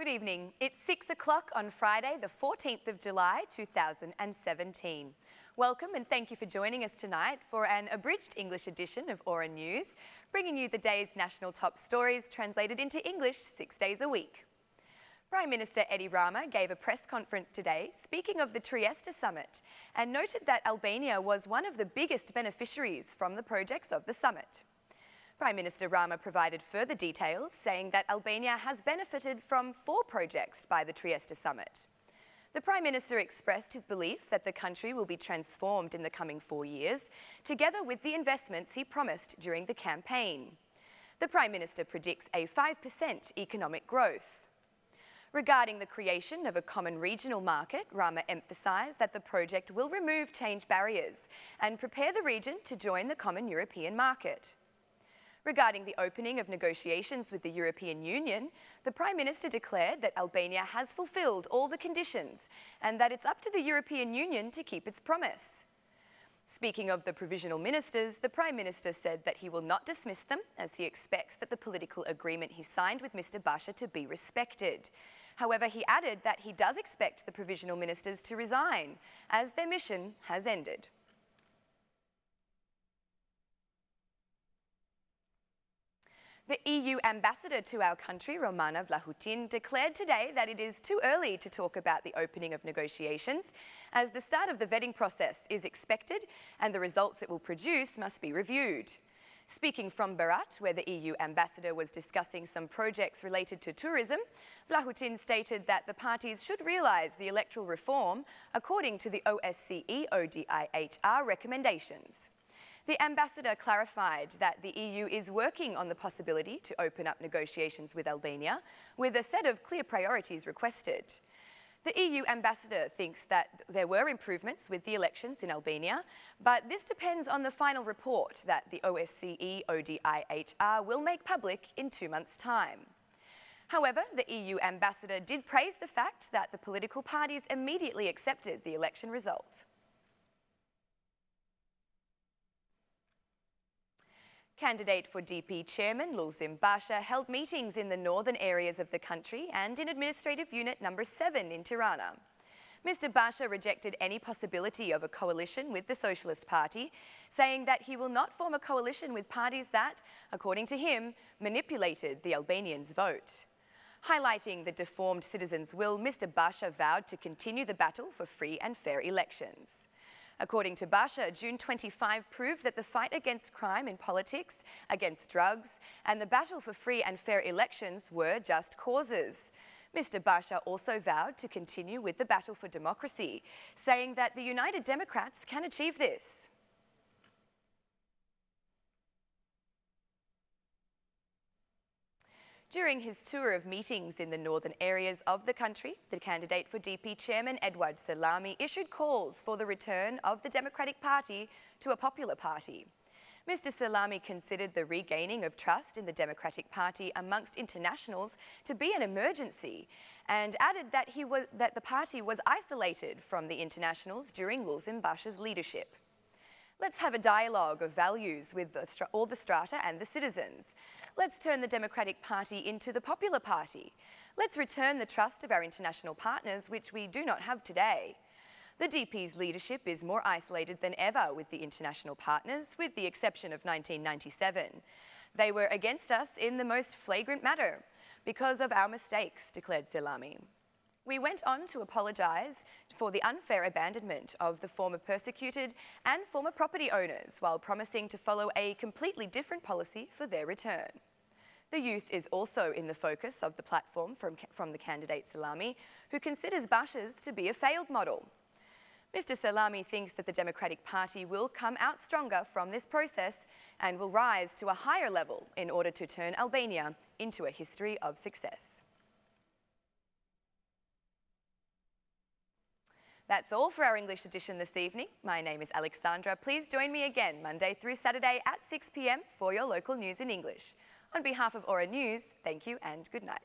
Good evening. It's 6 o'clock on Friday, the 14th of July, 2017. Welcome and thank you for joining us tonight for an abridged English edition of Aura News, bringing you the day's national top stories translated into English 6 days a week. Prime Minister Edi Rama gave a press conference today speaking of the Trieste summit and noted that Albania was one of the biggest beneficiaries from the projects of the summit. Prime Minister Rama provided further details, saying that Albania has benefited from 4 projects by the Trieste summit. The Prime Minister expressed his belief that the country will be transformed in the coming 4 years, together with the investments he promised during the campaign. The Prime Minister predicts a 5% economic growth. Regarding the creation of a common regional market, Rama emphasised that the project will remove change barriers and prepare the region to join the common European market. Regarding the opening of negotiations with the European Union, the Prime Minister declared that Albania has fulfilled all the conditions and that it's up to the European Union to keep its promise. Speaking of the provisional ministers, the Prime Minister said that he will not dismiss them, as he expects that the political agreement he signed with Mr. Basha to be respected. However, he added that he does expect the provisional ministers to resign, as their mission has ended. The EU ambassador to our country, Romana Vlahutin, declared today that it is too early to talk about the opening of negotiations, as the start of the vetting process is expected and the results it will produce must be reviewed. Speaking from Berat, where the EU ambassador was discussing some projects related to tourism, Vlahutin stated that the parties should realise the electoral reform according to the OSCE ODIHR recommendations. The ambassador clarified that the EU is working on the possibility to open up negotiations with Albania, with a set of clear priorities requested. The EU ambassador thinks that there were improvements with the elections in Albania, but this depends on the final report that the OSCE ODIHR will make public in 2 months' time. However, the EU ambassador did praise the fact that the political parties immediately accepted the election result. Candidate for DP Chairman Lulzim Basha held meetings in the northern areas of the country and in Administrative Unit Number 7 in Tirana. Mr. Basha rejected any possibility of a coalition with the Socialist Party, saying that he will not form a coalition with parties that, according to him, manipulated the Albanians' vote. Highlighting the deformed citizens' will, Mr. Basha vowed to continue the battle for free and fair elections. According to Basha, June 25 proved that the fight against crime in politics, against drugs, and the battle for free and fair elections were just causes. Mr. Basha also vowed to continue with the battle for democracy, saying that the United Democrats can achieve this. During his tour of meetings in the northern areas of the country, the candidate for DP Chairman Eduard Selami issued calls for the return of the Democratic Party to a popular party. Mr. Selami considered the regaining of trust in the Democratic Party amongst internationals to be an emergency and added that the party was isolated from the internationals during Lulzim Basha's leadership. Let's have a dialogue of values with all the strata and the citizens. Let's turn the Democratic Party into the popular party. Let's return the trust of our international partners, which we do not have today. The DP's leadership is more isolated than ever with the international partners, with the exception of 1997. They were against us in the most flagrant manner because of our mistakes, declared Selami. We went on to apologise for the unfair abandonment of the former persecuted and former property owners, while promising to follow a completely different policy for their return. The youth is also in the focus of the platform from the candidate Selami, who considers Basha's to be a failed model. Mr. Selami thinks that the Democratic Party will come out stronger from this process and will rise to a higher level in order to turn Albania into a history of success. That's all for our English edition this evening. My name is Alexandra. Please join me again Monday through Saturday at 6 p.m. for your local news in English. On behalf of Aura News, thank you and good night.